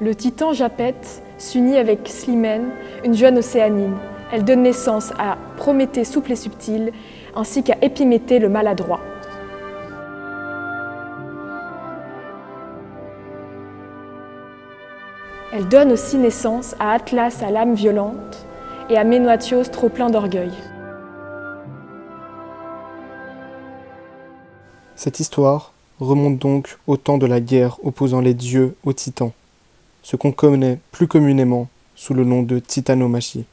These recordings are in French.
Le titan Japet s'unit avec Slimène, une jeune océanine. Elle donne naissance à Prométhée souple et subtil, ainsi qu'à Épiméthée le maladroit. Elle donne aussi naissance à Atlas à l'âme violente et à Ménoitios trop plein d'orgueil. Cette histoire remonte donc au temps de la guerre opposant les dieux aux titans, ce qu'on connaît plus communément sous le nom de titanomachie.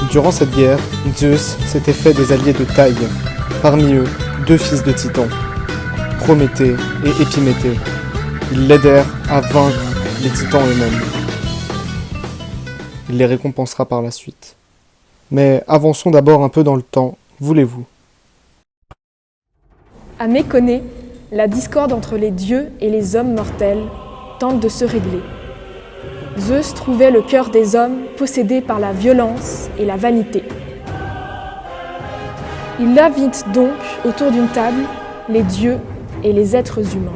Durant cette guerre, Zeus s'était fait des alliés de taille, parmi eux 2 fils de Titan, Prométhée et Épiméthée. Ils l'aidèrent à vaincre les titans eux-mêmes. Il les récompensera par la suite. Mais avançons d'abord un peu dans le temps, voulez-vous ? À Méconée, la discorde entre les dieux et les hommes mortels tente de se régler. Zeus trouvait le cœur des hommes possédé par la violence et la vanité. Il invite donc autour d'une table les dieux et les êtres humains.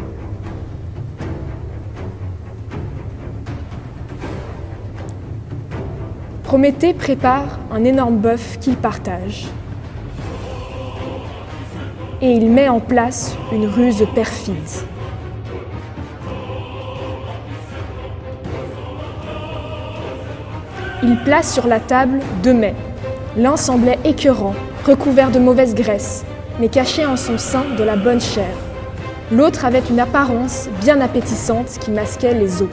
Prométhée prépare un énorme bœuf qu'il partage. Et il met en place une ruse perfide. Il place sur la table 2 mets. L'un semblait écœurant, recouvert de mauvaise graisse, mais caché en son sein de la bonne chair. L'autre avait une apparence bien appétissante qui masquait les os.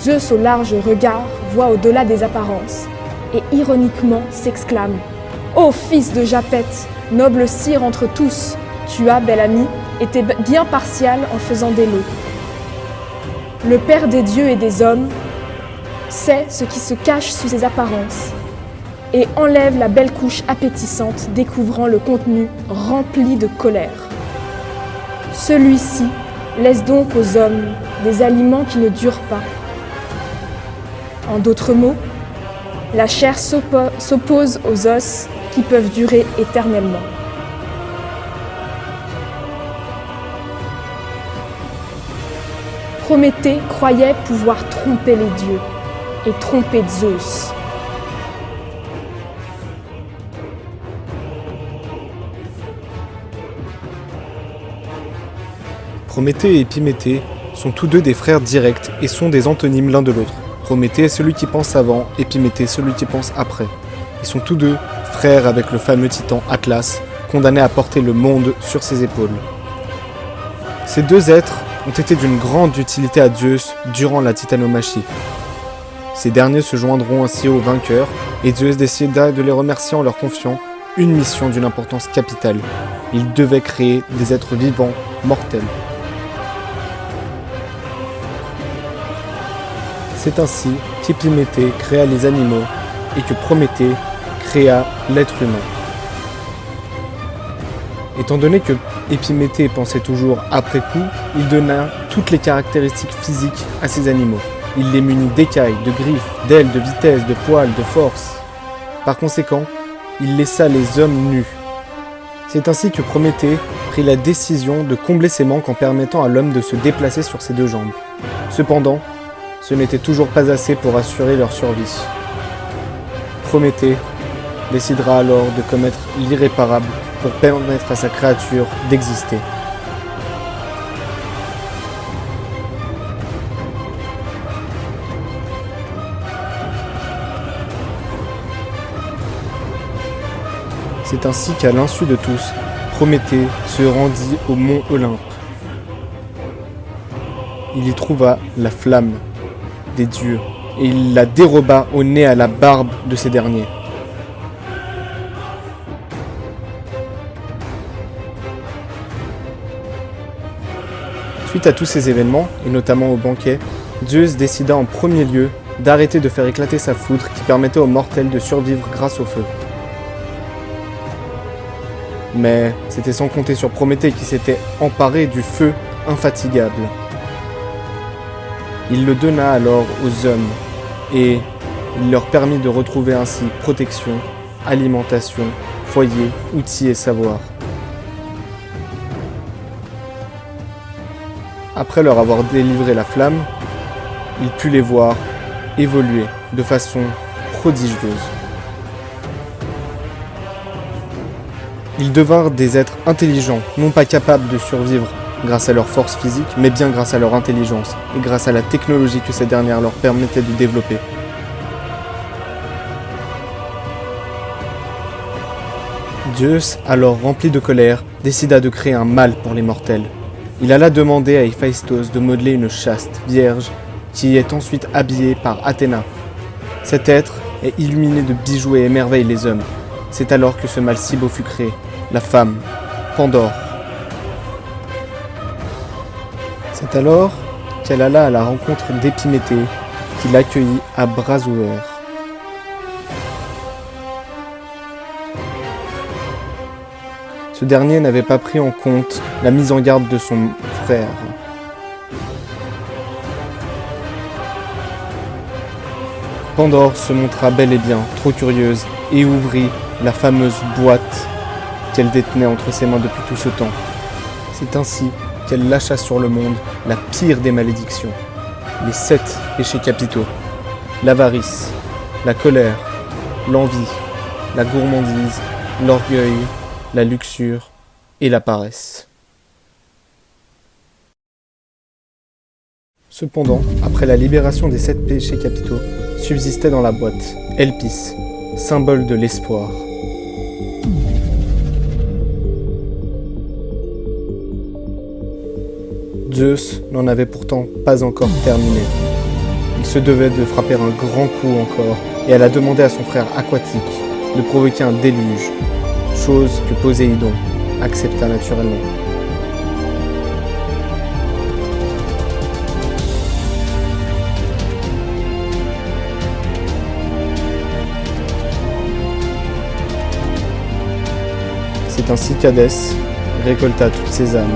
Zeus au large regard voit au-delà des apparences et ironiquement s'exclame « Ô fils de Japet, noble sire entre tous, tu as, bel ami, été bien partial en faisant des lots. Le père des dieux et des hommes sait ce qui se cache sous ces apparences et enlève la belle couche appétissante découvrant le contenu rempli de colère. Celui-ci laisse donc aux hommes des aliments qui ne durent pas. En d'autres mots, la chair s'oppose aux os qui peuvent durer éternellement. Prométhée croyait pouvoir tromper les dieux et tromper Zeus. Prométhée et Épiméthée sont tous deux des frères directs et sont des antonymes l'un de l'autre. Prométhée est celui qui pense avant, Épiméthée celui qui pense après. Ils sont tous deux frères avec le fameux titan Atlas, condamné à porter le monde sur ses épaules. Ces 2 êtres ont été d'une grande utilité à Zeus durant la titanomachie. Ces derniers se joindront ainsi aux vainqueurs, et Zeus décida de les remercier en leur confiant une mission d'une importance capitale. Il devait créer des êtres vivants, mortels. C'est ainsi qu'Épiméthée créa les animaux et que Prométhée créa l'être humain. Étant donné que Épiméthée pensait toujours après coup, il donna toutes les caractéristiques physiques à ces animaux. Il les munit d'écailles, de griffes, d'ailes, de vitesse, de poils, de force. Par conséquent, il laissa les hommes nus. C'est ainsi que Prométhée prit la décision de combler ses manques en permettant à l'homme de se déplacer sur ses deux jambes. Cependant, ce n'était toujours pas assez pour assurer leur survie. Prométhée décidera alors de commettre l'irréparable pour permettre à sa créature d'exister. C'est ainsi qu'à l'insu de tous, Prométhée se rendit au mont Olympe. Il y trouva la flamme des dieux et il la déroba au nez à la barbe de ces derniers. Suite à tous ces événements, et notamment au banquet, Zeus décida en premier lieu d'arrêter de faire éclater sa foudre qui permettait aux mortels de survivre grâce au feu. Mais c'était sans compter sur Prométhée qui s'était emparé du feu infatigable. Il le donna alors aux hommes et il leur permit de retrouver ainsi protection, alimentation, foyer, outils et savoir. Après leur avoir délivré la flamme, il put les voir évoluer de façon prodigieuse. Ils devinrent des êtres intelligents, non pas capables de survivre grâce à leur force physique, mais bien grâce à leur intelligence et grâce à la technologie que cette dernière leur permettait de développer. Zeus, alors rempli de colère, décida de créer un mal pour les mortels. Il alla demander à Héphaïstos de modeler une chaste vierge qui est ensuite habillée par Athéna. Cet être est illuminé de bijoux et émerveille les hommes. C'est alors que ce mal si beau fut créé, la femme, Pandore. C'est alors qu'elle alla à la rencontre d'Épiméthée, qui l'accueillit à bras ouverts. Ce dernier n'avait pas pris en compte la mise en garde de son frère. Pandore se montra bel et bien trop curieuse et ouvrit la fameuse boîte qu'elle détenait entre ses mains depuis tout ce temps. C'est ainsi qu'elle lâcha sur le monde la pire des malédictions, les 7 péchés capitaux, l'avarice, la colère, l'envie, la gourmandise, l'orgueil, la luxure et la paresse. Cependant, après la libération des 7 péchés capitaux, subsistait dans la boîte Elpis, symbole de l'espoir. Zeus n'en avait pourtant pas encore terminé. Il se devait de frapper un grand coup encore, et elle a demandé à son frère aquatique de provoquer un déluge, chose que Poséidon accepta naturellement. C'est ainsi qu'Hadès récolta toutes ses âmes.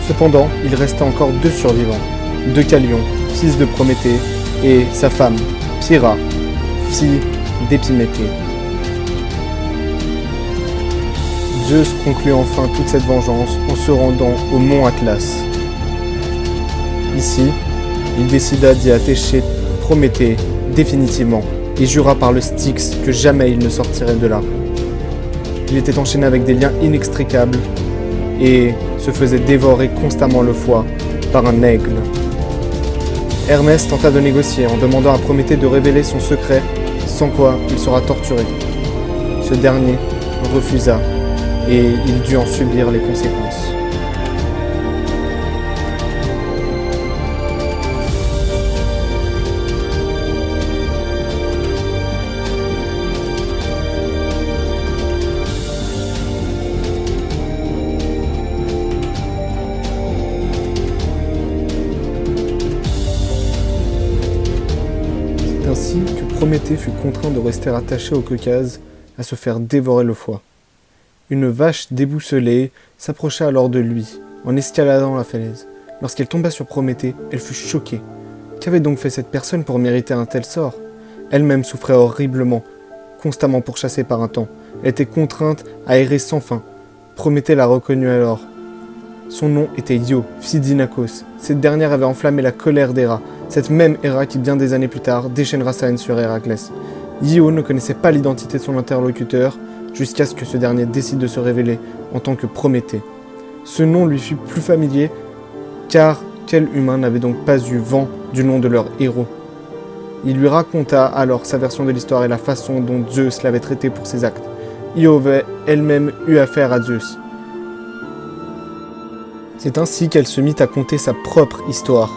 Cependant, il restait encore 2 survivants, Deucalion, fils de Prométhée, et sa femme, Pyrrha, fille d'Épiméthée. Zeus conclut enfin toute cette vengeance en se rendant au mont Atlas. Ici, il décida d'y attacher Prométhée définitivement et jura par le Styx que jamais il ne sortirait de là. Il était enchaîné avec des liens inextricables et se faisait dévorer constamment le foie par un aigle. Hermès tenta de négocier en demandant à Prométhée de révéler son secret, sans quoi il sera torturé. Ce dernier refusa et il dut en subir les conséquences. Ainsi que Prométhée fut contraint de rester attaché au Caucase à se faire dévorer le foie. Une vache déboussolée s'approcha alors de lui, en escaladant la falaise. Lorsqu'elle tomba sur Prométhée, elle fut choquée. Qu'avait donc fait cette personne pour mériter un tel sort? Elle-même souffrait horriblement, constamment pourchassée par un temps. Elle était contrainte à errer sans fin. Prométhée la reconnut alors. Son nom était Io, fille d'Inachos. Cette dernière avait enflammé la colère d'Héra, cette même Héra qui, bien des années plus tard, déchaînera sa haine sur Héraclès. Io ne connaissait pas l'identité de son interlocuteur, jusqu'à ce que ce dernier décide de se révéler en tant que Prométhée. Ce nom lui fut plus familier, car quel humain n'avait donc pas eu vent du nom de leur héros? Il lui raconta alors sa version de l'histoire et la façon dont Zeus l'avait traité pour ses actes. Io avait elle-même eu affaire à Zeus. C'est ainsi qu'elle se mit à conter sa propre histoire.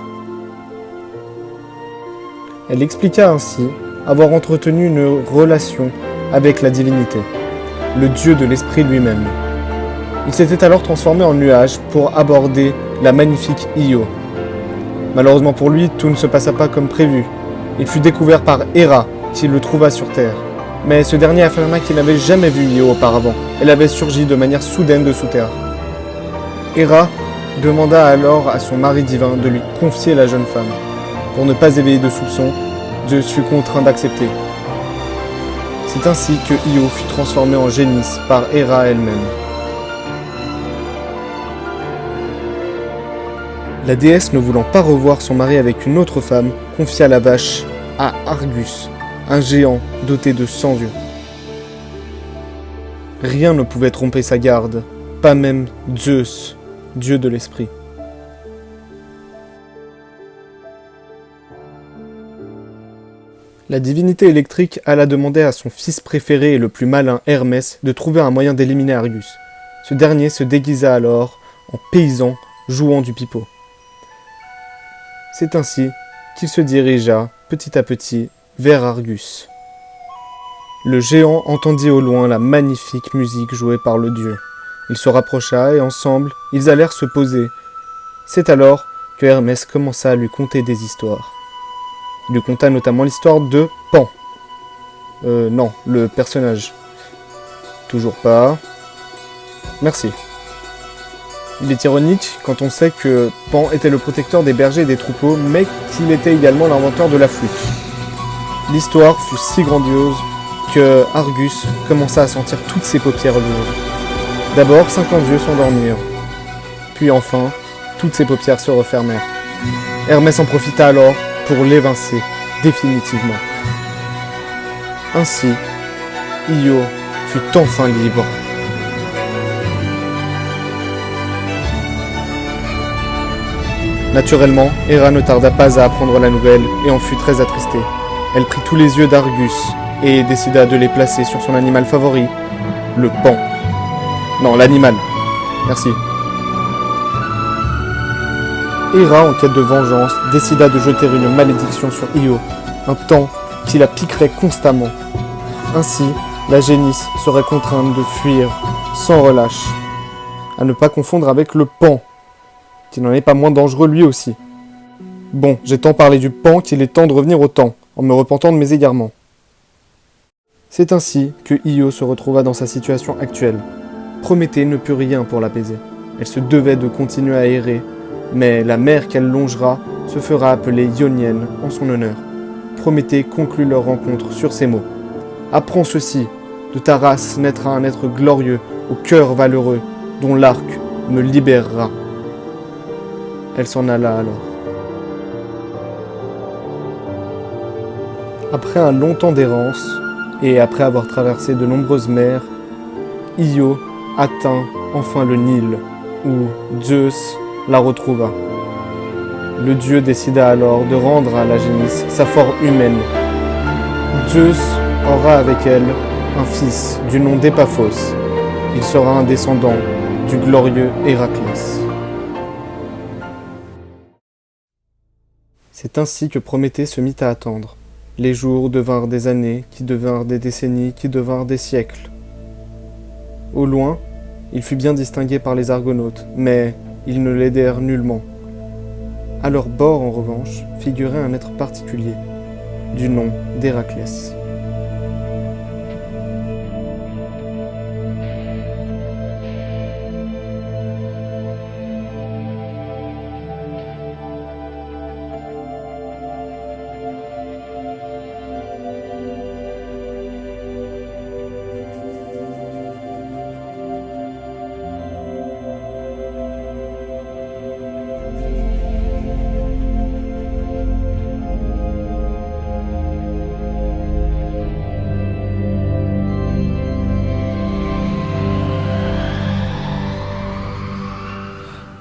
Elle expliqua ainsi avoir entretenu une relation avec la divinité, le dieu de l'esprit lui-même. Il s'était alors transformé en nuage pour aborder la magnifique Io. Malheureusement pour lui, tout ne se passa pas comme prévu. Il fut découvert par Héra, qui le trouva sur Terre. Mais ce dernier affirma qu'il n'avait jamais vu Io auparavant. Elle avait surgi de manière soudaine de sous terre. Héra demanda alors à son mari divin de lui confier la jeune femme. Pour ne pas éveiller de soupçons, Zeus fut contraint d'accepter. C'est ainsi que Io fut transformée en génisse par Héra elle-même. La déesse, ne voulant pas revoir son mari avec une autre femme, confia la vache à Argus, un géant doté de 100 yeux. Rien ne pouvait tromper sa garde, pas même Zeus, dieu de l'esprit. La divinité électrique alla demander à son fils préféré et le plus malin, Hermès, de trouver un moyen d'éliminer Argus. Ce dernier se déguisa alors en paysan jouant du pipeau. C'est ainsi qu'il se dirigea, petit à petit, vers Argus. Le géant entendit au loin la magnifique musique jouée par le dieu. Il se rapprocha et ensemble, ils allèrent se poser. C'est alors que Hermès commença à lui conter des histoires. Il lui conta notamment l'histoire de Pan. Non, le personnage. Toujours pas. Merci. Il est ironique quand on sait que Pan était le protecteur des bergers et des troupeaux, mais qu'il était également l'inventeur de la flûte. L'histoire fut si grandiose que Argus commença à sentir toutes ses paupières lourdes. D'abord, 50 yeux s'endormirent. Puis enfin, toutes ses paupières se refermèrent. Hermès en profita alors pour l'évincer définitivement. Ainsi, Io fut enfin libre. Naturellement, Héra ne tarda pas à apprendre la nouvelle et en fut très attristée. Elle prit tous les yeux d'Argus et décida de les placer sur son animal favori, le Pan. Non, l'animal. Merci. Héra, en quête de vengeance, décida de jeter une malédiction sur Io, un temps qui la piquerait constamment. Ainsi, la génisse serait contrainte de fuir sans relâche, à ne pas confondre avec le Pan, qui n'en est pas moins dangereux lui aussi. Bon, j'ai tant parlé du Pan qu'il est temps de revenir au temps, en me repentant de mes égarements. C'est ainsi que Io se retrouva dans sa situation actuelle. Prométhée ne put rien pour l'apaiser. Elle se devait de continuer à errer, mais la mer qu'elle longera se fera appeler Ionienne en son honneur. Prométhée conclut leur rencontre sur ces mots. « Apprends ceci, de ta race naîtra un être glorieux, au cœur valeureux, dont l'arc me libérera. » Elle s'en alla alors. Après un long temps d'errance, et après avoir traversé de nombreuses mers, Io atteint enfin le Nil, où Zeus la retrouva. Le dieu décida alors de rendre à la génisse sa forme humaine. Zeus aura avec elle un fils du nom d'Épaphos. Il sera un descendant du glorieux Héraclès. C'est ainsi que Prométhée se mit à attendre. Les jours devinrent des années, qui devinrent des décennies, qui devinrent des siècles. Au loin, il fut bien distingué par les Argonautes, mais ils ne l'aidèrent nullement. À leur bord, en revanche, figurait un être particulier, du nom d'Héraclès.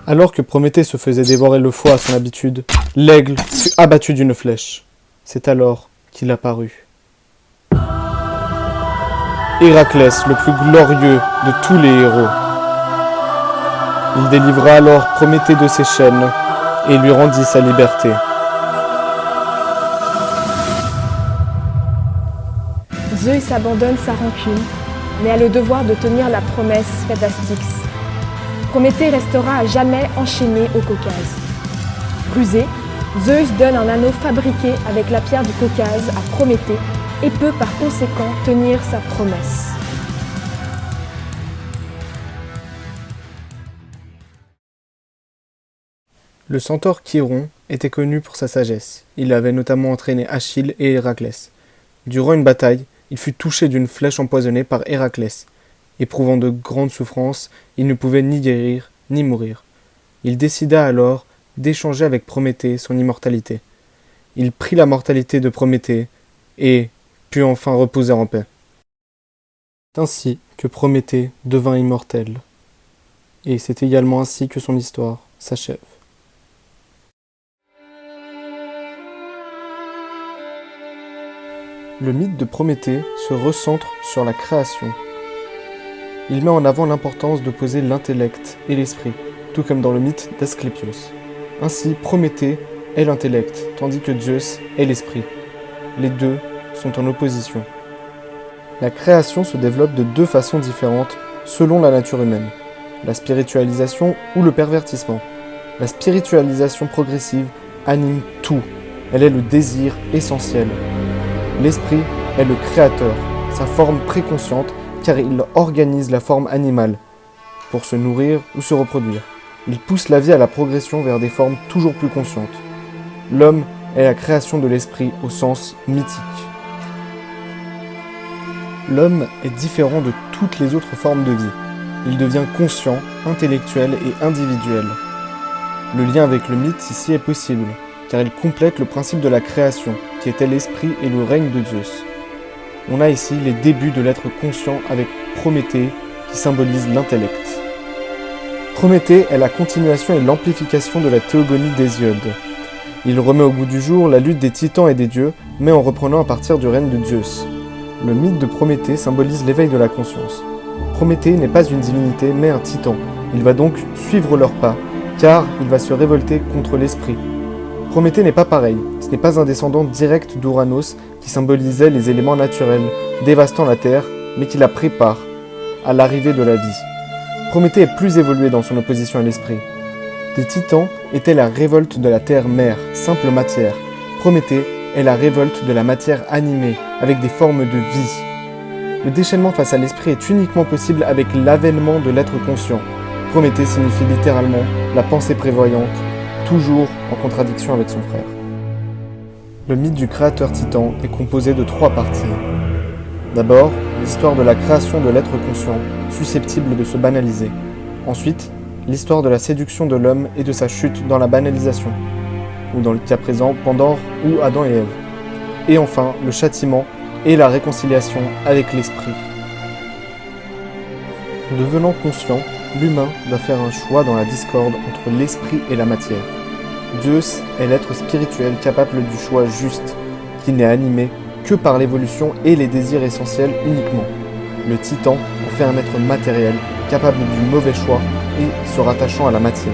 Alors que Prométhée se faisait dévorer le foie à son habitude, l'aigle fut abattu d'une flèche. C'est alors qu'il apparut. Héraclès, le plus glorieux de tous les héros. Il délivra alors Prométhée de ses chaînes et lui rendit sa liberté. Zeus abandonne sa rancune, mais a le devoir de tenir la promesse faite à Styx. Prométhée restera à jamais enchaîné au Caucase. Rusé, Zeus donne un anneau fabriqué avec la pierre du Caucase à Prométhée et peut par conséquent tenir sa promesse. Le centaure Chiron était connu pour sa sagesse. Il avait notamment entraîné Achille et Héraclès. Durant une bataille, il fut touché d'une flèche empoisonnée par Héraclès. Éprouvant de grandes souffrances, il ne pouvait ni guérir, ni mourir. Il décida alors d'échanger avec Prométhée son immortalité. Il prit la mortalité de Prométhée et put enfin reposer en paix. C'est ainsi que Prométhée devint immortel. Et c'est également ainsi que son histoire s'achève. Le mythe de Prométhée se recentre sur la création. Il met en avant l'importance d'opposer l'intellect et l'esprit, tout comme dans le mythe d'Asclépios. Ainsi, Prométhée est l'intellect, tandis que Zeus est l'esprit. Les deux sont en opposition. La création se développe de deux façons différentes selon la nature humaine, la spiritualisation ou le pervertissement. La spiritualisation progressive anime tout, elle est le désir essentiel. L'esprit est le créateur, sa forme préconsciente, car il organise la forme animale, pour se nourrir ou se reproduire. Il pousse la vie à la progression vers des formes toujours plus conscientes. L'homme est la création de l'esprit au sens mythique. L'homme est différent de toutes les autres formes de vie. Il devient conscient, intellectuel et individuel. Le lien avec le mythe ici est possible, car il complète le principe de la création, qui était l'esprit et le règne de Zeus. On a ici les débuts de l'être conscient avec Prométhée, qui symbolise l'intellect. Prométhée est la continuation et l'amplification de la théogonie d'Hésiode. Il remet au goût du jour la lutte des titans et des dieux, mais en reprenant à partir du règne de Zeus. Le mythe de Prométhée symbolise l'éveil de la conscience. Prométhée n'est pas une divinité, mais un titan. Il va donc suivre leurs pas, car il va se révolter contre l'esprit. Prométhée n'est pas pareil, ce n'est pas un descendant direct d'Ouranos qui symbolisait les éléments naturels, dévastant la terre, mais qui la prépare à l'arrivée de la vie. Prométhée est plus évolué dans son opposition à l'esprit. Les titans étaient la révolte de la terre-mère, simple matière. Prométhée est la révolte de la matière animée, avec des formes de vie. Le déchaînement face à l'esprit est uniquement possible avec l'avènement de l'être conscient. Prométhée signifie littéralement la pensée prévoyante, toujours en contradiction avec son frère. Le mythe du créateur titan est composé de 3 parties. D'abord, l'histoire de la création de l'être conscient, susceptible de se banaliser. Ensuite, l'histoire de la séduction de l'homme et de sa chute dans la banalisation, ou dans le cas présent, Pandore ou Adam et Ève. Et enfin, le châtiment et la réconciliation avec l'esprit. Devenant conscient, l'humain doit faire un choix dans la discorde entre l'esprit et la matière. Zeus est l'être spirituel capable du choix juste, qui n'est animé que par l'évolution et les désirs essentiels uniquement. Le titan en fait un être matériel, capable du mauvais choix et se rattachant à la matière.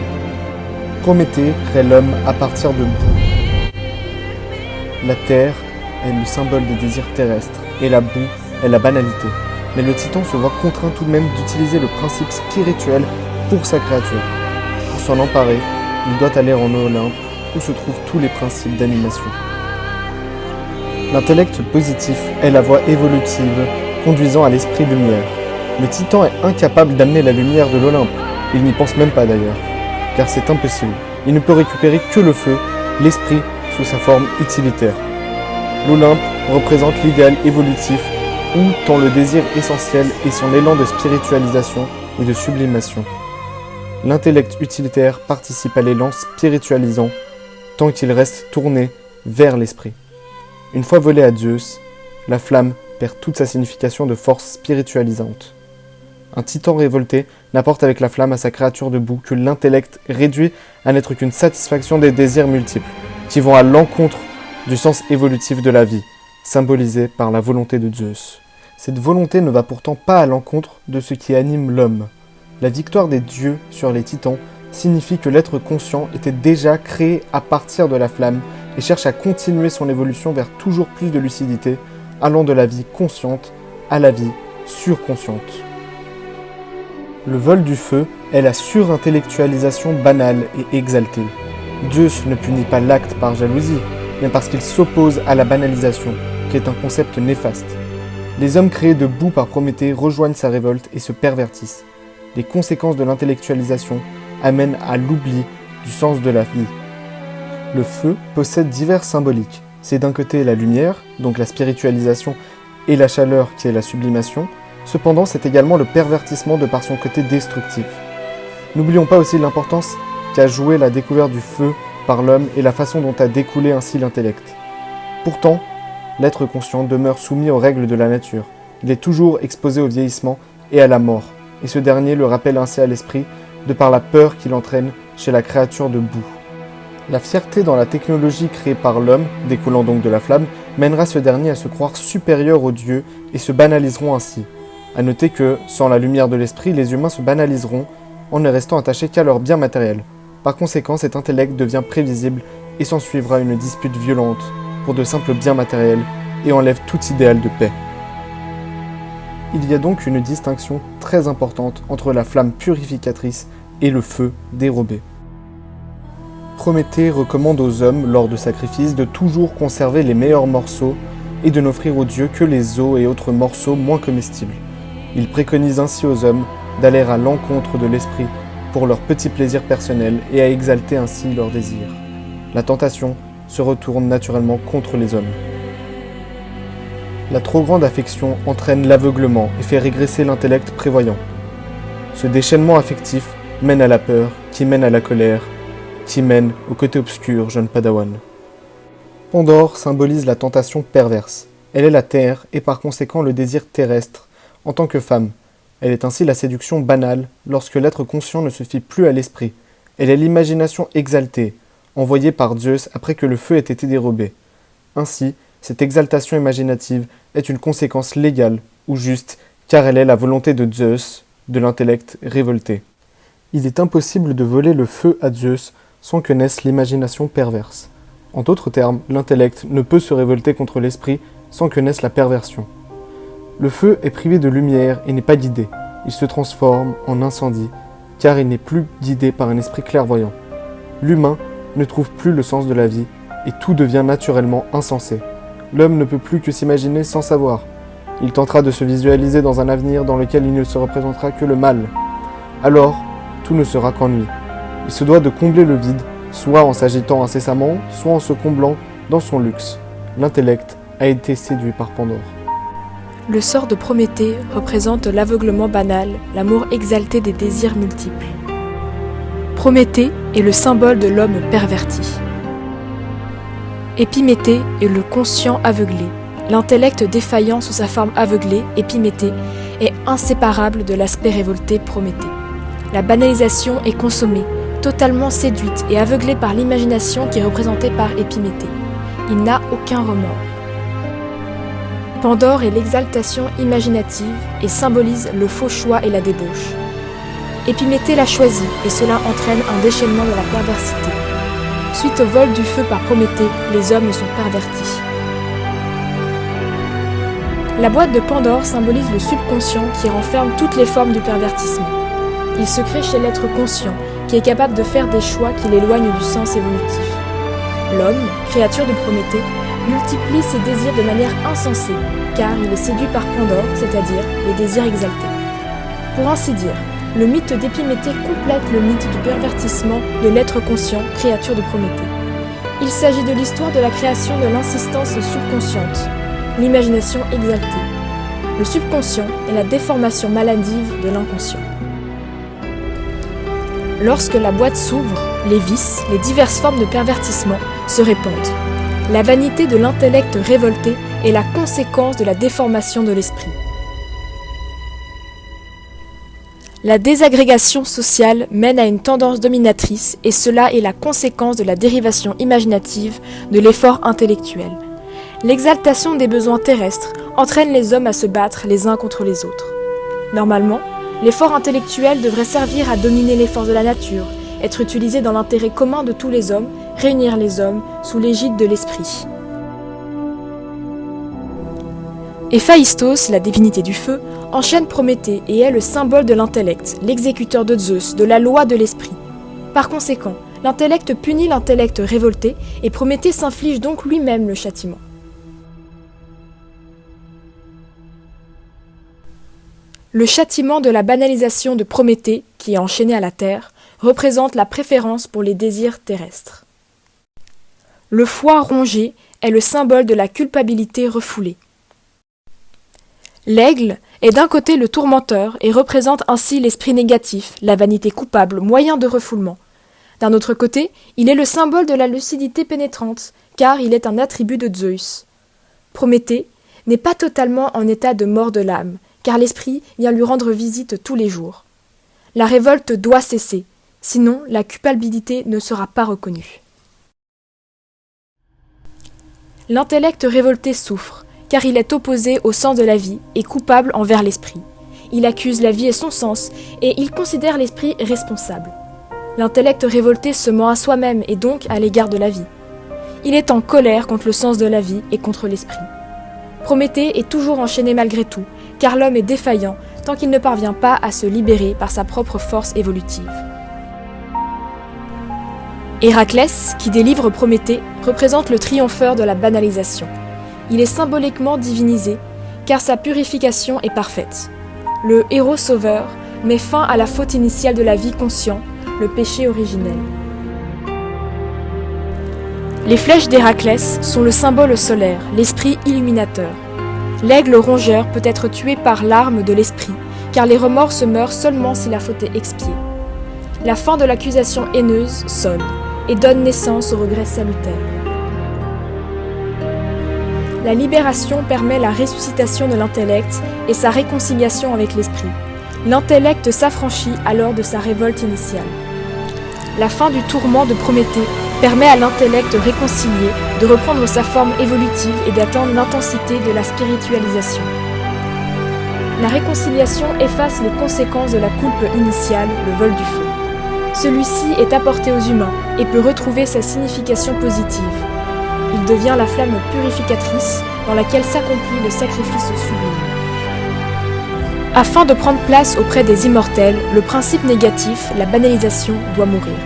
Prométhée crée l'homme à partir de boue. La terre est le symbole des désirs terrestres et la boue est la banalité. Mais le titan se voit contraint tout de même d'utiliser le principe spirituel pour sa créature. Pour s'en emparer, il doit aller en Olympe, où se trouvent tous les principes d'animation. L'intellect positif est la voie évolutive conduisant à l'esprit lumière. Le titan est incapable d'amener la lumière de l'Olympe. Il n'y pense même pas d'ailleurs, car c'est impossible. Il ne peut récupérer que le feu, l'esprit, sous sa forme utilitaire. L'Olympe représente l'idéal évolutif où tant le désir essentiel et son élan de spiritualisation et de sublimation. L'intellect utilitaire participe à l'élan spiritualisant tant qu'il reste tourné vers l'esprit. Une fois volée à Zeus, la flamme perd toute sa signification de force spiritualisante. Un titan révolté n'apporte avec la flamme à sa créature de boue que l'intellect réduit à n'être qu'une satisfaction des désirs multiples, qui vont à l'encontre du sens évolutif de la vie, symbolisé par la volonté de Zeus. Cette volonté ne va pourtant pas à l'encontre de ce qui anime l'homme. La victoire des dieux sur les titans signifie que l'être conscient était déjà créé à partir de la flamme et cherche à continuer son évolution vers toujours plus de lucidité, allant de la vie consciente à la vie surconsciente. Le vol du feu est la surintellectualisation banale et exaltée. Zeus ne punit pas l'acte par jalousie, mais parce qu'il s'oppose à la banalisation, qui est un concept néfaste. Les hommes créés de boue par Prométhée rejoignent sa révolte et se pervertissent. Les conséquences de l'intellectualisation amènent à l'oubli du sens de la vie. Le feu possède diverses symboliques. C'est d'un côté la lumière, donc la spiritualisation, et la chaleur qui est la sublimation. Cependant, c'est également le pervertissement de par son côté destructif. N'oublions pas aussi l'importance qu'a joué la découverte du feu par l'homme et la façon dont a découlé ainsi l'intellect. Pourtant, l'être conscient demeure soumis aux règles de la nature. Il est toujours exposé au vieillissement et à la mort, et ce dernier le rappelle ainsi à l'esprit de par la peur qu'il entraîne chez la créature de boue. La fierté dans la technologie créée par l'homme, découlant donc de la flamme, mènera ce dernier à se croire supérieur aux dieux et se banaliseront ainsi. A noter que, sans la lumière de l'esprit, les humains se banaliseront en ne restant attachés qu'à leurs biens matériels. Par conséquent, cet intellect devient prévisible et s'ensuivra une dispute violente pour de simples biens matériels et enlève tout idéal de paix. Il y a donc une distinction très importante entre la flamme purificatrice et le feu dérobé. Prométhée recommande aux hommes, lors de sacrifices, de toujours conserver les meilleurs morceaux et de n'offrir aux dieux que les os et autres morceaux moins comestibles. Il préconise ainsi aux hommes d'aller à l'encontre de l'esprit pour leurs petits plaisirs personnels et à exalter ainsi leurs désirs. La tentation se retourne naturellement contre les hommes. La trop grande affection entraîne l'aveuglement et fait régresser l'intellect prévoyant. Ce déchaînement affectif mène à la peur, qui mène à la colère, qui mène au côté obscur, jeune Padawan. Pandore symbolise la tentation perverse. Elle est la terre et par conséquent le désir terrestre en tant que femme. Elle est ainsi la séduction banale lorsque l'être conscient ne se fie plus à l'esprit. Elle est l'imagination exaltée, envoyée par Zeus après que le feu ait été dérobé. Ainsi, cette exaltation imaginative est une conséquence légale ou juste, car elle est la volonté de Zeus, de l'intellect révolté. Il est impossible de voler le feu à Zeus sans que naisse l'imagination perverse. En d'autres termes, l'intellect ne peut se révolter contre l'esprit sans que naisse la perversion. Le feu est privé de lumière et n'est pas guidé. Il se transforme en incendie, car il n'est plus guidé par un esprit clairvoyant. L'humain ne trouve plus le sens de la vie, et tout devient naturellement insensé. L'homme ne peut plus que s'imaginer sans savoir. Il tentera de se visualiser dans un avenir dans lequel il ne se représentera que le mal. Alors, tout ne sera qu'ennui. Il se doit de combler le vide, soit en s'agitant incessamment, soit en se comblant dans son luxe. L'intellect a été séduit par Pandore. Le sort de Prométhée représente l'aveuglement banal, l'amour exalté des désirs multiples. Prométhée est le symbole de l'homme perverti. Épiméthée est le conscient aveuglé. L'intellect défaillant sous sa forme aveuglée, Épiméthée, est inséparable de l'aspect révolté Prométhée. La banalisation est consommée, totalement séduite et aveuglée par l'imagination qui est représentée par Épiméthée. Il n'a aucun remords. Pandore est l'exaltation imaginative et symbolise le faux choix et la débauche. Épiméthée l'a choisi et cela entraîne un déchaînement de la perversité. Suite au vol du feu par Prométhée, les hommes sont pervertis. La boîte de Pandore symbolise le subconscient qui renferme toutes les formes du pervertissement. Il se crée chez l'être conscient qui est capable de faire des choix qui l'éloignent du sens évolutif. L'homme, créature de Prométhée, multiplie ses désirs de manière insensée, car il est séduit par Pandore, c'est-à-dire les désirs exaltés. Pour ainsi dire, le mythe d'Épiméthée complète le mythe du pervertissement de l'être conscient, créature de Prométhée. Il s'agit de l'histoire de la création de l'insistance subconsciente, l'imagination exaltée. Le subconscient est la déformation maladive de l'inconscient. Lorsque la boîte s'ouvre, les vices, les diverses formes de pervertissement se répandent. La vanité de l'intellect révolté est la conséquence de la déformation de l'esprit. La désagrégation sociale mène à une tendance dominatrice et cela est la conséquence de la dérivation imaginative de l'effort intellectuel. L'exaltation des besoins terrestres entraîne les hommes à se battre les uns contre les autres. Normalement, l'effort intellectuel devrait servir à dominer les forces de la nature, être utilisé dans l'intérêt commun de tous les hommes, réunir les hommes sous l'égide de l'esprit. Héphaïstos, la divinité du feu, enchaîne Prométhée et est le symbole de l'intellect, l'exécuteur de Zeus, de la loi de l'esprit. Par conséquent, l'intellect punit l'intellect révolté et Prométhée s'inflige donc lui-même le châtiment. Le châtiment de la banalisation de Prométhée, qui est enchaîné à la terre, représente la préférence pour les désirs terrestres. Le foie rongé est le symbole de la culpabilité refoulée. L'aigle est d'un côté le tourmenteur et représente ainsi l'esprit négatif, la vanité coupable, moyen de refoulement. D'un autre côté, il est le symbole de la lucidité pénétrante, car il est un attribut de Zeus. Prométhée n'est pas totalement en état de mort de l'âme, car l'esprit vient lui rendre visite tous les jours. La révolte doit cesser, sinon la culpabilité ne sera pas reconnue. L'intellect révolté souffre, car il est opposé au sens de la vie et coupable envers l'esprit. Il accuse la vie et son sens, et il considère l'esprit responsable. L'intellect révolté se ment à soi-même et donc à l'égard de la vie. Il est en colère contre le sens de la vie et contre l'esprit. Prométhée est toujours enchaîné malgré tout, car l'homme est défaillant tant qu'il ne parvient pas à se libérer par sa propre force évolutive. Héraclès, qui délivre Prométhée, représente le triompheur de la banalisation. Il est symboliquement divinisé, car sa purification est parfaite. Le héros sauveur met fin à la faute initiale de la vie consciente, le péché originel. Les flèches d'Héraclès sont le symbole solaire, l'esprit illuminateur. L'aigle rongeur peut être tué par l'arme de l'esprit, car les remords se meurent seulement si la faute est expiée. La fin de l'accusation haineuse sonne, et donne naissance au regret salutaire. La libération permet la ressuscitation de l'intellect et sa réconciliation avec l'esprit. L'intellect s'affranchit alors de sa révolte initiale. La fin du tourment de Prométhée permet à l'intellect réconcilié de reprendre sa forme évolutive et d'atteindre l'intensité de la spiritualisation. La réconciliation efface les conséquences de la coulpe initiale, le vol du feu. Celui-ci est apporté aux humains et peut retrouver sa signification positive. Il devient la flamme purificatrice dans laquelle s'accomplit le sacrifice sublime. Afin de prendre place auprès des immortels, le principe négatif, la banalisation, doit mourir.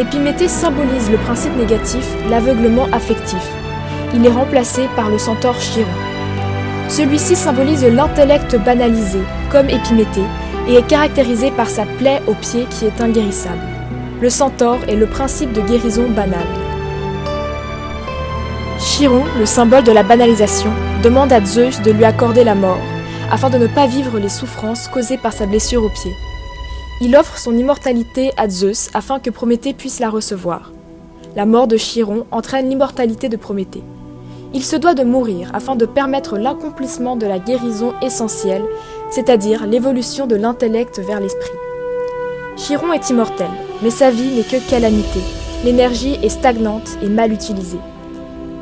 Épiméthée symbolise le principe négatif, l'aveuglement affectif. Il est remplacé par le centaure Chiron. Celui-ci symbolise l'intellect banalisé, comme Épiméthée, et est caractérisé par sa plaie au pied qui est inguérissable. Le centaure est le principe de guérison banale. Chiron, le symbole de la banalisation, demande à Zeus de lui accorder la mort, afin de ne pas vivre les souffrances causées par sa blessure au pied. Il offre son immortalité à Zeus afin que Prométhée puisse la recevoir. La mort de Chiron entraîne l'immortalité de Prométhée. Il se doit de mourir afin de permettre l'accomplissement de la guérison essentielle, c'est-à-dire l'évolution de l'intellect vers l'esprit. Chiron est immortel, mais sa vie n'est que calamité. L'énergie est stagnante et mal utilisée.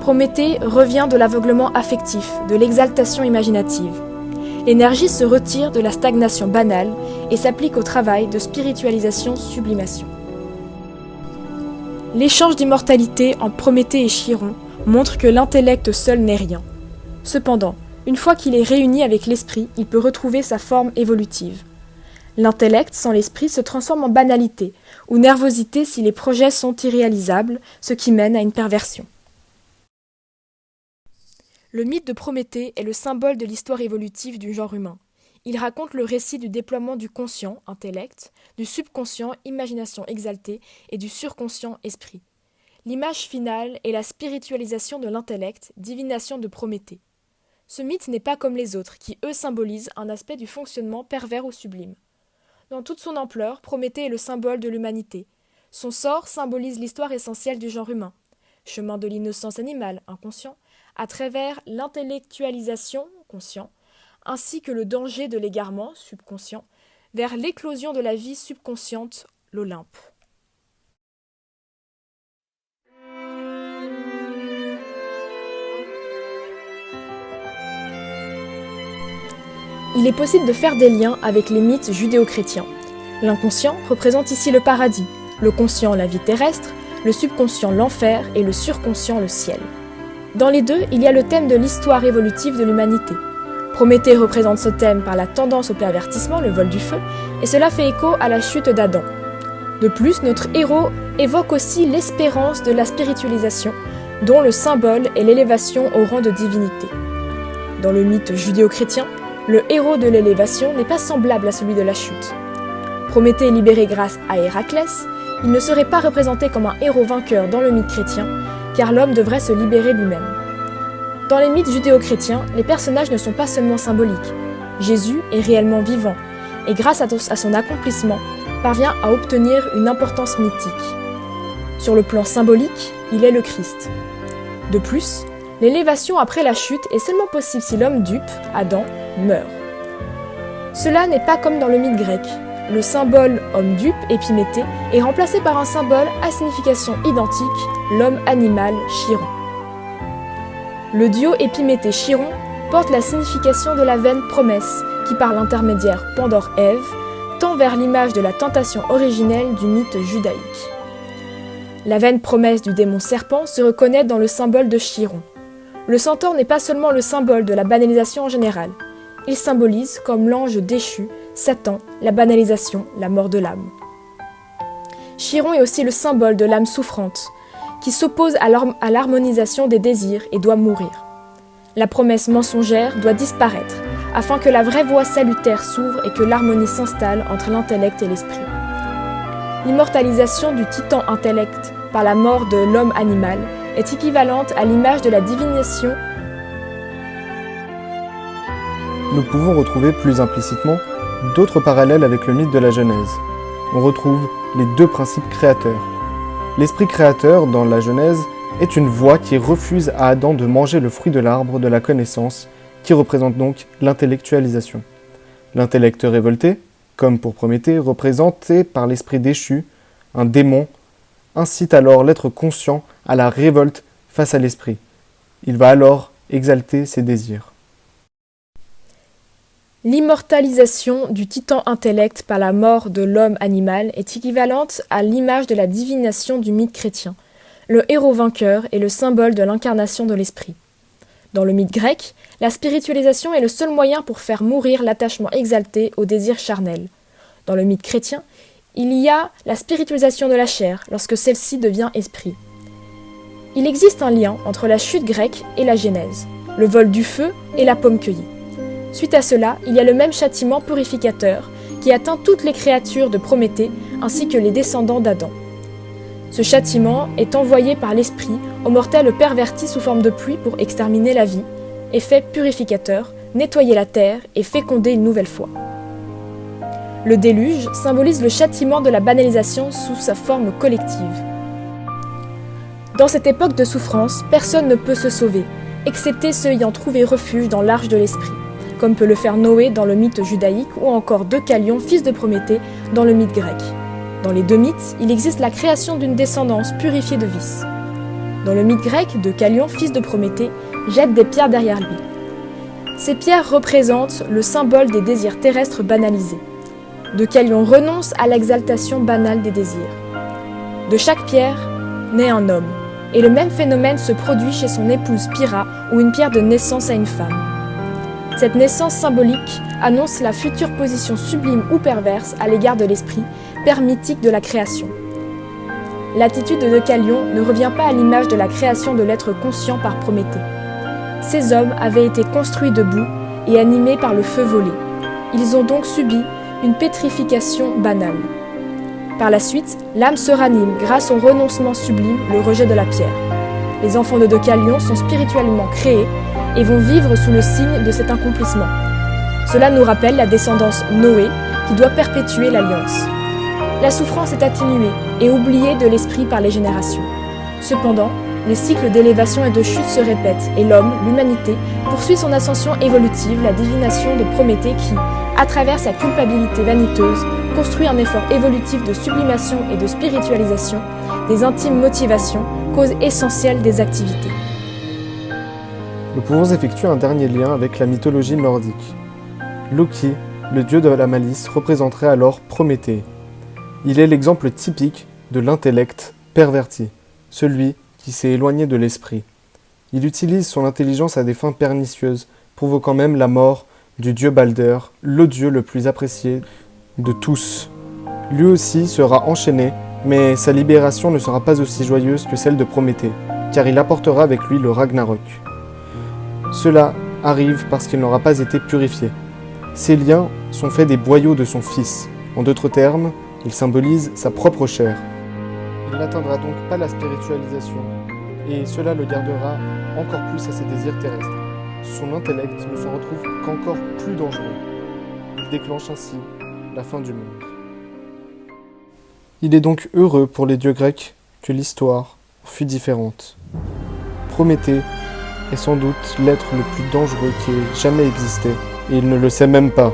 Prométhée revient de l'aveuglement affectif, de l'exaltation imaginative. L'énergie se retire de la stagnation banale et s'applique au travail de spiritualisation-sublimation. L'échange d'immortalité entre Prométhée et Chiron montre que l'intellect seul n'est rien. Cependant, une fois qu'il est réuni avec l'esprit, il peut retrouver sa forme évolutive. L'intellect sans l'esprit se transforme en banalité, ou nervosité si les projets sont irréalisables, ce qui mène à une perversion. Le mythe de Prométhée est le symbole de l'histoire évolutive du genre humain. Il raconte le récit du déploiement du conscient, intellect, du subconscient, imagination exaltée, et du surconscient, esprit. L'image finale est la spiritualisation de l'intellect, divination de Prométhée. Ce mythe n'est pas comme les autres, qui eux symbolisent un aspect du fonctionnement pervers ou sublime. Dans toute son ampleur, Prométhée est le symbole de l'humanité. Son sort symbolise l'histoire essentielle du genre humain. Chemin de l'innocence animale, inconscient, à travers l'intellectualisation, conscient, ainsi que le danger de l'égarement, subconscient, vers l'éclosion de la vie subconsciente, l'Olympe. Il est possible de faire des liens avec les mythes judéo-chrétiens. L'inconscient représente ici le paradis, le conscient la vie terrestre, le subconscient l'enfer et le surconscient le ciel. Dans les deux, il y a le thème de l'histoire évolutive de l'humanité. Prométhée représente ce thème par la tendance au pervertissement, le vol du feu, et cela fait écho à la chute d'Adam. De plus, notre héros évoque aussi l'espérance de la spiritualisation, dont le symbole est l'élévation au rang de divinité. Dans le mythe judéo-chrétien, le héros de l'élévation n'est pas semblable à celui de la chute. Prométhée est libéré grâce à Héraclès, il ne serait pas représenté comme un héros vainqueur dans le mythe chrétien, car l'homme devrait se libérer lui-même. Dans les mythes judéo-chrétiens, les personnages ne sont pas seulement symboliques. Jésus est réellement vivant, et grâce à son accomplissement, parvient à obtenir une importance mythique. Sur le plan symbolique, il est le Christ. De plus, l'élévation après la chute est seulement possible si l'homme dupe, Adam, meurt. Cela n'est pas comme dans le mythe grec. Le symbole homme dupe, Épiméthée, est remplacé par un symbole à signification identique, l'homme animal, Chiron. Le duo Épiméthée-Chiron porte la signification de la vaine promesse qui, par l'intermédiaire Pandore-Ève, tend vers l'image de la tentation originelle du mythe judaïque. La vaine promesse du démon serpent se reconnaît dans le symbole de Chiron. Le centaure n'est pas seulement le symbole de la banalisation en général. Il symbolise, comme l'ange déchu, Satan, la banalisation, la mort de l'âme. Chiron est aussi le symbole de l'âme souffrante, qui s'oppose à l'harmonisation des désirs et doit mourir. La promesse mensongère doit disparaître, afin que la vraie voie salutaire s'ouvre et que l'harmonie s'installe entre l'intellect et l'esprit. L'immortalisation du titan intellect par la mort de l'homme animal est équivalente à l'image de la divination. Nous pouvons retrouver plus implicitement d'autres parallèles avec le mythe de la Genèse. On retrouve les deux principes créateurs. L'esprit créateur, dans la Genèse, est une voix qui refuse à Adam de manger le fruit de l'arbre de la connaissance, qui représente donc l'intellectualisation. L'intellect révolté, comme pour Prométhée, représenté par l'esprit déchu, un démon, incite alors l'être conscient à la révolte face à l'esprit. Il va alors exalter ses désirs. L'immortalisation du titan intellect par la mort de l'homme animal est équivalente à l'image de la divination du mythe chrétien. Le héros vainqueur est le symbole de l'incarnation de l'esprit. Dans le mythe grec, la spiritualisation est le seul moyen pour faire mourir l'attachement exalté au désir charnel. Dans le mythe chrétien, il y a la spiritualisation de la chair lorsque celle-ci devient esprit. Il existe un lien entre la chute grecque et la Genèse, le vol du feu et la pomme cueillie. Suite à cela, il y a le même châtiment purificateur qui atteint toutes les créatures de Prométhée ainsi que les descendants d'Adam. Ce châtiment est envoyé par l'esprit aux mortels pervertis sous forme de pluie pour exterminer la vie, effet purificateur, nettoyer la terre et féconder une nouvelle fois. Le déluge symbolise le châtiment de la banalisation sous sa forme collective. Dans cette époque de souffrance, personne ne peut se sauver, excepté ceux ayant trouvé refuge dans l'arche de l'esprit, comme peut le faire Noé dans le mythe judaïque ou encore Deucalion, fils de Prométhée, dans le mythe grec. Dans les deux mythes, il existe la création d'une descendance purifiée de vices. Dans le mythe grec, Deucalion, fils de Prométhée, jette des pierres derrière lui. Ces pierres représentent le symbole des désirs terrestres banalisés. Deucalion renonce à l'exaltation banale des désirs. De chaque pierre naît un homme, et le même phénomène se produit chez son épouse Pyrrha, ou une pierre de naissance à une femme. Cette naissance symbolique annonce la future position sublime ou perverse à l'égard de l'esprit, père mythique de la création. L'attitude de Deucalion ne revient pas à l'image de la création de l'être conscient par Prométhée. Ces hommes avaient été construits debout et animés par le feu volé. Ils ont donc subi une pétrification banale. Par la suite, l'âme se ranime grâce au renoncement sublime, le rejet de la pierre. Les enfants de Deucalion sont spirituellement créés et vont vivre sous le signe de cet accomplissement. Cela nous rappelle la descendance Noé qui doit perpétuer l'alliance. La souffrance est atténuée et oubliée de l'esprit par les générations. Cependant, les cycles d'élévation et de chute se répètent et l'homme, l'humanité, poursuit son ascension évolutive, la divination de Prométhée qui, à travers sa culpabilité vaniteuse, construit un effort évolutif de sublimation et de spiritualisation, des intimes motivations, cause essentielle des activités. Nous pouvons effectuer un dernier lien avec la mythologie nordique. Loki, le dieu de la malice, représenterait alors Prométhée. Il est l'exemple typique de l'intellect perverti, celui qui s'est éloigné de l'esprit. Il utilise son intelligence à des fins pernicieuses, provoquant même la mort du dieu Balder, le dieu le plus apprécié de tous. Lui aussi sera enchaîné, mais sa libération ne sera pas aussi joyeuse que celle de Prométhée, car il apportera avec lui le Ragnarok. Cela arrive parce qu'il n'aura pas été purifié. Ces liens sont faits des boyaux de son fils. En d'autres termes, il symbolise sa propre chair. Il n'atteindra donc pas la spiritualisation, et cela le gardera encore plus à ses désirs terrestres. Son intellect ne s'en retrouve qu'encore plus dangereux. Il déclenche ainsi la fin du monde. Il est donc heureux pour les dieux grecs que l'histoire fut différente. Prométhée est sans doute l'être le plus dangereux qui ait jamais existé, et il ne le sait même pas.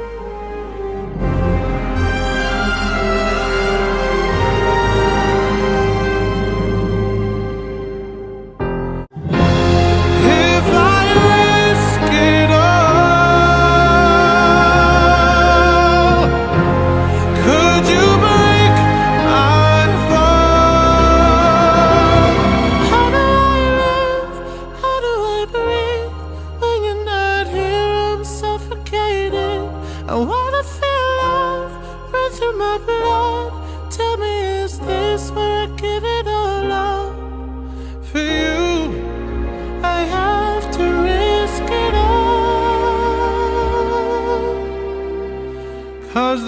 I wanna feel love run through my blood. Tell me, is this where I give it all up? For you, I have to risk it all. 'Cause